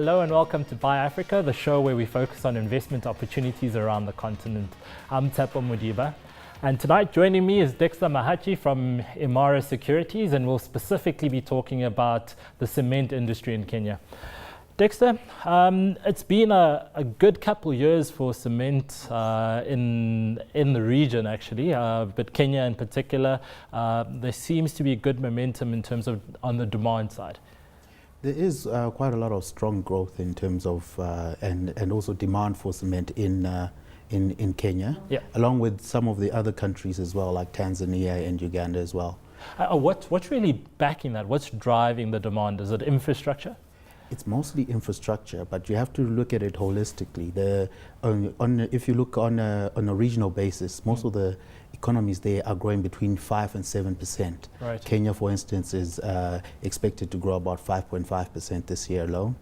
Hello and welcome to Buy Africa, the show where we focus on investment opportunities around the continent. I'm Tshepo Modiba, and tonight joining me is Dexter Mahachi from Imara Securities, and we'll specifically be talking about the cement industry in Kenya. Dexter, it's been a good couple years for cement in the region actually, but Kenya in particular, there seems to be good momentum in terms of on the demand side. There is quite a lot of strong growth in terms of and also demand for cement in Kenya, along with some of the other countries as well, like Tanzania and Uganda as well. What's really backing that? What's driving the demand? Is it infrastructure? It's mostly infrastructure, but you have to look at it holistically. If you look on a regional basis, most of the economies there are growing between 5 and 7%. Right. Kenya, for instance, is expected to grow about 5.5% this year alone,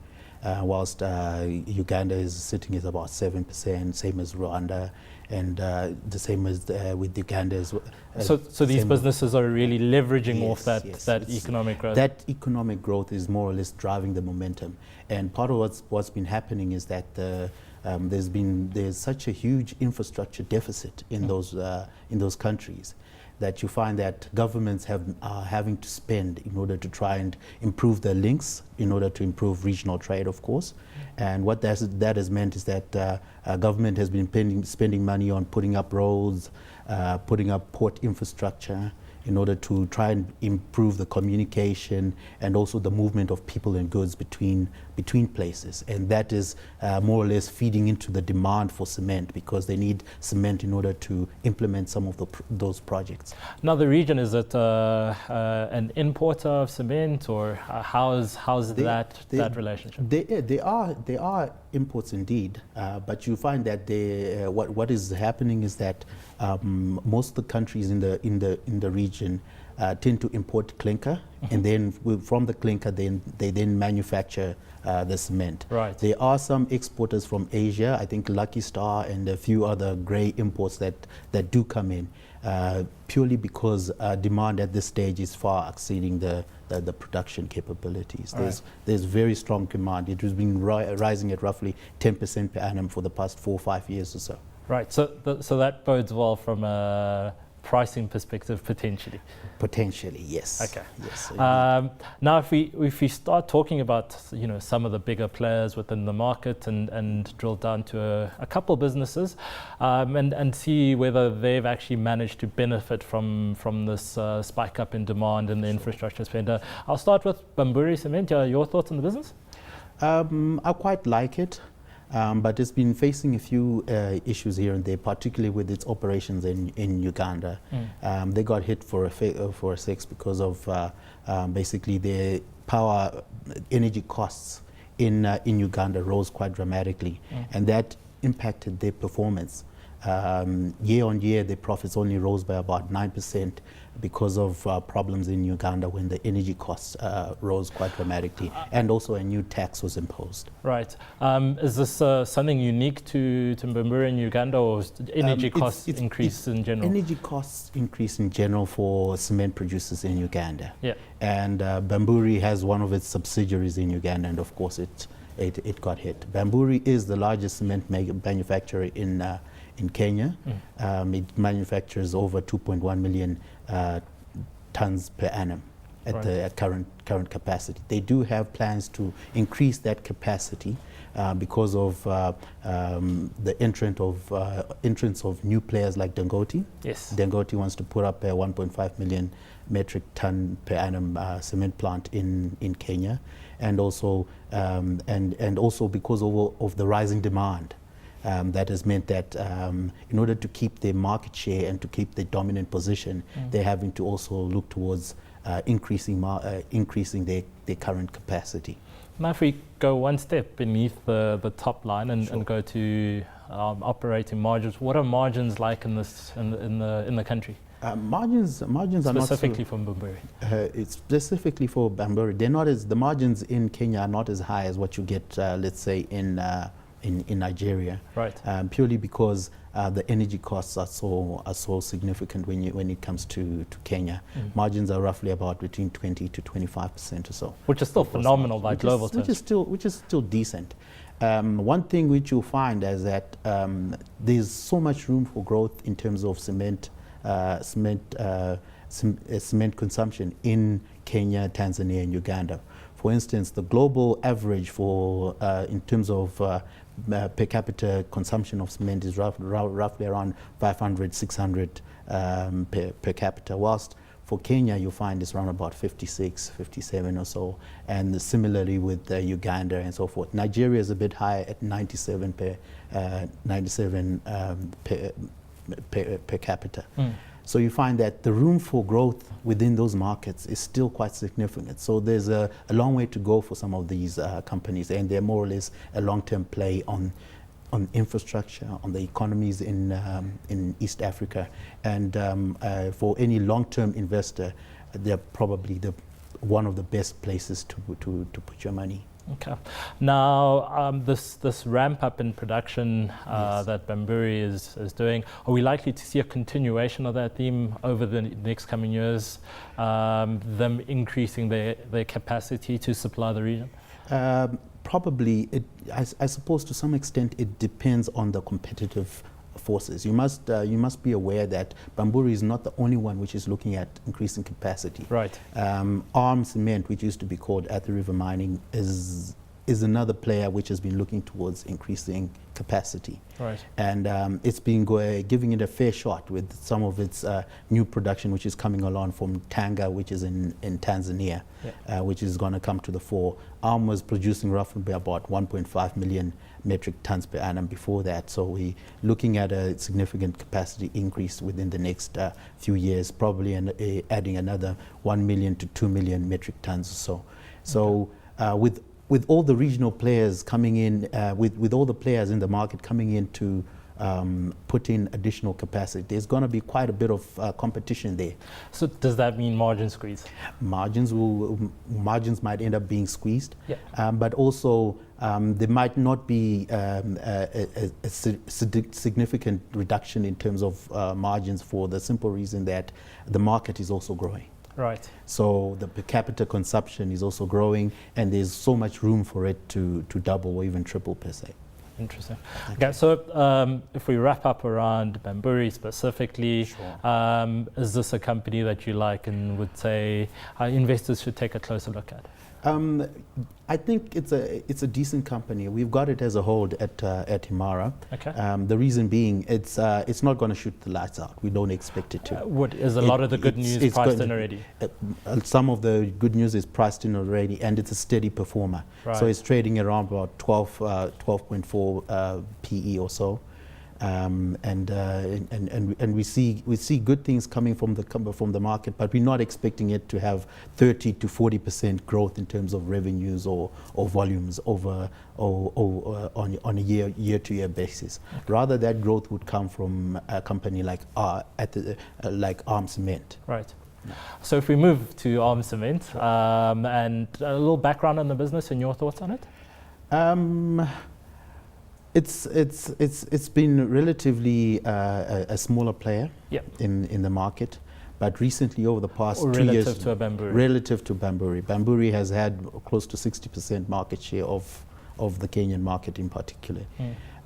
whilst Uganda is sitting at about 7%, same as Rwanda, and the same as with Uganda as well. So these businesses are really leveraging off that economic growth? That economic growth is more or less driving the momentum. And part of what's been happening is that there's such a huge infrastructure deficit in those countries that you find that governments are having to spend in order to try and improve their links, in order to improve regional trade, of course. And what that has meant is that government has been spending money on putting up roads, putting up port infrastructure, in order to try and improve the communication and also the movement of people and goods between places. And that is more or less feeding into the demand for cement, because they need cement in order to implement some of those projects. Now the region, is it an importer of cement, or how's that relationship? They are imports indeed, but you find that what is happening is that most of the countries in the region tend to import clinker, and then from the clinker they then manufacture the cement. Right. There are some exporters from Asia, I think Lucky Star and a few other grey imports that do come in, purely because demand at this stage is far exceeding the production capabilities. There's very strong demand. It has been rising at roughly 10% per annum for the past 4 or 5 years or so. Right, so that bodes well from a pricing perspective, potentially. Potentially, yes. Okay. Yes. Now, if we start talking about some of the bigger players within the market and drill down to a couple businesses, and see whether they've actually managed to benefit from this spike up in demand and the infrastructure spend. I'll start with Bamburi Cement. Your thoughts on the business? I quite like it. But it's been facing a few issues here and there, particularly with its operations in Uganda. They got hit for a six because of basically their energy costs in Uganda rose quite dramatically, and that impacted their performance. Year on year, their profits only rose by about 9% because of problems in Uganda when the energy costs rose quite dramatically, and also a new tax was imposed. Right. Is this something unique to Bamburi in Uganda, or energy costs increase in general? Energy costs increase in general for cement producers in Uganda. Yeah. And Bamburi has one of its subsidiaries in Uganda, and of course it got hit. Bamburi is the largest cement manufacturer in Kenya. It manufactures over 2.1 million tons per annum at current capacity. They do have plans to increase that capacity because of the entrance of new players like Dangote. Yes. Dangote wants to put up a 1.5 million metric ton per annum cement plant in Kenya, and also because of the rising demand. That has meant that in order to keep their market share and to keep their dominant position, they're having to also look towards increasing their current capacity. Now, if we go one step beneath the top line and go to operating margins, what are margins like in the country? Margins are not specifically from Bamburi. It's specifically for Bamburi. The margins in Kenya are not as high as what you get, let's say, in in Nigeria, Right. purely because the energy costs are so significant when it comes to Kenya. Margins are roughly about between 20 to 25% or so. Which is still phenomenal by global terms. Which is still decent. One thing which you'll find is that there's so much room for growth in terms of cement consumption in Kenya, Tanzania, and Uganda. For instance, the global average for in terms of per capita consumption of cement is roughly around 500, 600 per capita, whilst for Kenya you'll find it's around about 56, 57 or so, and similarly with Uganda and so forth. Nigeria is a bit higher at 97 per capita. So you find that the room for growth within those markets is still quite significant. So there's a long way to go for some of these companies, and they're more or less a long-term play on infrastructure, on the economies in East Africa. And for any long-term investor, they're probably one of the best places to put your money. Okay. Now, this ramp up in production that Bamburi is doing, are we likely to see a continuation of that theme over the next coming years, them increasing their capacity to supply the region? Probably, I suppose to some extent it depends on the competitive forces. You must be aware that Bamburi is not the only one which is looking at increasing capacity. Right. Arm Cement, which used to be called At the River Mining, is another player which has been looking towards increasing capacity. Right. And it's been giving it a fair shot with some of its new production which is coming along from Tanga, which is in Tanzania, which is going to come to the fore. Arm was producing roughly about 1.5 million metric tons per annum before that. So we're looking at a significant capacity increase within the next few years, probably adding another 1 million to 2 million metric tons or so. So with all the regional players coming in, with all the players in the market coming in to put in additional capacity, there's going to be quite a bit of competition there. So does that mean margin squeeze? Margins might end up being squeezed, but also there might not be a significant reduction in terms of margins for the simple reason that the market is also growing. Right. So the per capita consumption is also growing, and there's so much room for it to double or even triple per se. Interesting. Okay, so if we wrap up around Bamburi specifically, sure. Is this a company that you like and would say investors should take a closer look at? I think it's a decent company. We've got it as a hold at Imara. Okay. The reason being, it's not going to shoot the lights out. We don't expect it to. What is a lot of the good news priced in already? Some of the good news is priced in already, and it's a steady performer. Right. So it's trading around about 12.4 PE or so. And we see good things coming from the market, but we're not expecting it to have 30 to 40% growth in terms of revenues or volumes over on a year-to-year basis. Okay. Rather, that growth would come from a company like Arm Cement. Right. So if we move to Arm Cement, and a little background on the business and your thoughts on it. It's been relatively a smaller player in the market, but recently over the past 2 years, relative to Bamburi, Bamburi has had close to 60% market share of the Kenyan market in particular.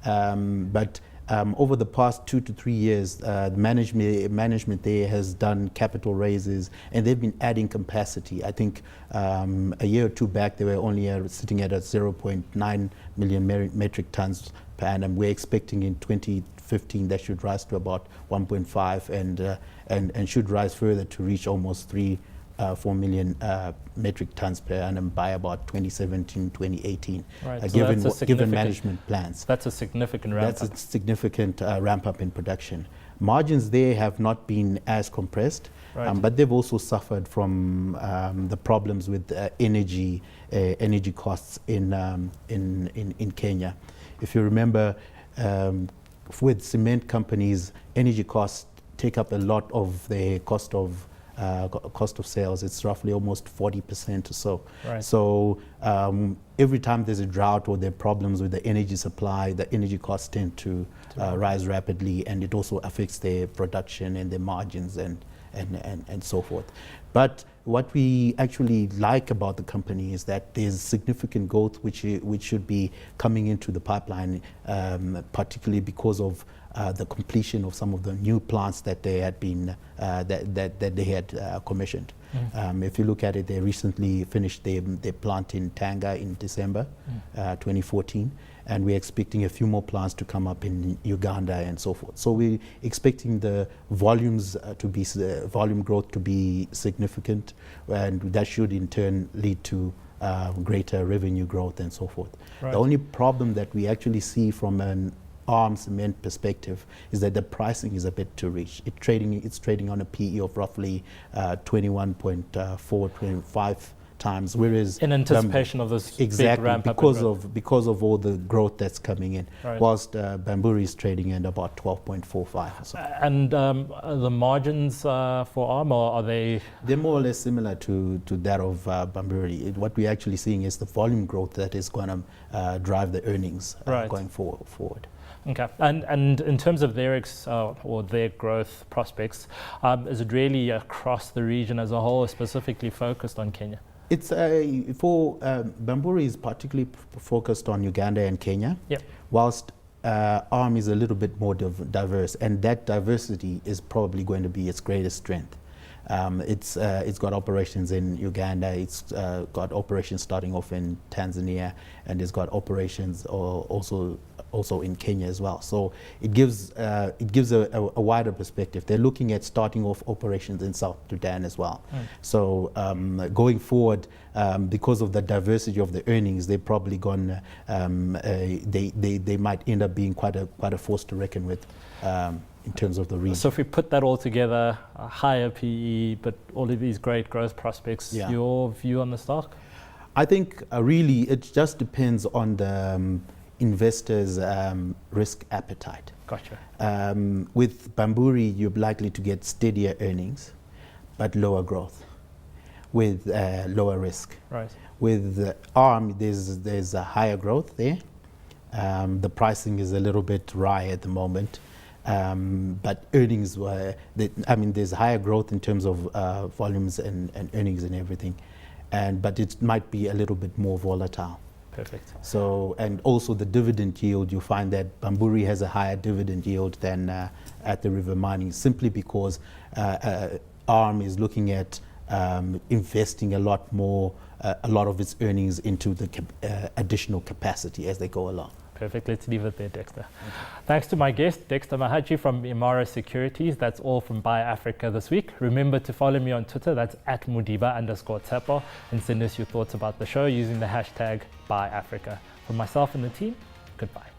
But over the past 2 to 3 years, the management there has done capital raises, and they've been adding capacity. I think a year or two back, they were only sitting at 0.9 million metric tons per annum. We're expecting in 2015 that should rise to about 1.5 and should rise further to reach almost 4 million metric tons per annum by about 2017, 2018, right. So given management plans. That's a significant ramp up. That's a significant ramp up in production. Margins there have not been as compressed, right. But they've also suffered from the problems with energy costs in Kenya. If you remember, with cement companies, energy costs take up a lot of the cost of cost of sales, it's roughly almost 40% or so. Right. So every time there's a drought or there are problems with the energy supply, the energy costs tend to rise rapidly, and it also affects their production and their margins and so forth. But what we actually like about the company is that there's significant growth which should be coming into the pipeline, particularly because of the completion of some of the new plants that they had been that they had commissioned. If you look at it, they recently finished their plant in Tanga in December 2014, and we're expecting a few more plants to come up in Uganda and so forth. So we're expecting the volumes volume growth to be significant, and that should in turn lead to greater revenue growth and so forth. Right. The only problem that we actually see from an ARM cement perspective is that the pricing is a bit too rich. It's trading on a PE of roughly 21.4, 25 times, whereas in anticipation of this exactly big ramp because of all the growth that's coming in, right. whilst Bamburi is trading at about 12.45. So. And the margins for ARM, are they? They're more or less similar to that of Bamburi. What we're actually seeing is the volume growth that is going to drive the earnings right. going forward. Okay, and in terms of their their growth prospects, is it really across the region as a whole, or specifically focused on Kenya? It's for Bamburi is particularly focused on Uganda and Kenya, yep. whilst ARM is a little bit more diverse, and that diversity is probably going to be its greatest strength. It's got operations in Uganda, it's got operations starting off in Tanzania, and it's got operations also in Kenya as well. So it gives a wider perspective. They're looking at starting off operations in South Sudan as well. So going forward, because of the diversity of the earnings, they're probably going they might end up being quite a force to reckon with. In terms of the region. So if we put that all together, a higher PE, but all of these great growth prospects, yeah. Your view on the stock? I think really it just depends on the investors' risk appetite. Gotcha. With Bamburi, you're likely to get steadier earnings, but lower growth, with lower risk. Right. With ARM, there's a higher growth there. The pricing is a little bit wry at the moment. But earnings there's higher growth in terms of volumes and earnings and everything, but it might be a little bit more volatile. Perfect. So, and also the dividend yield, you find that Bamburi has a higher dividend yield than at the River Mining, simply because ARM is looking at investing a lot of its earnings into the additional capacity as they go along. Perfect. Let's leave it there, Dexter. Thanks to my guest, Dexter Mahachi from Imara Securities. That's all from Buy Africa this week. Remember to follow me on Twitter. That's @Modiba_Tshepo, and send us your thoughts about the show using the hashtag BuyAfrica. From myself and the team, goodbye.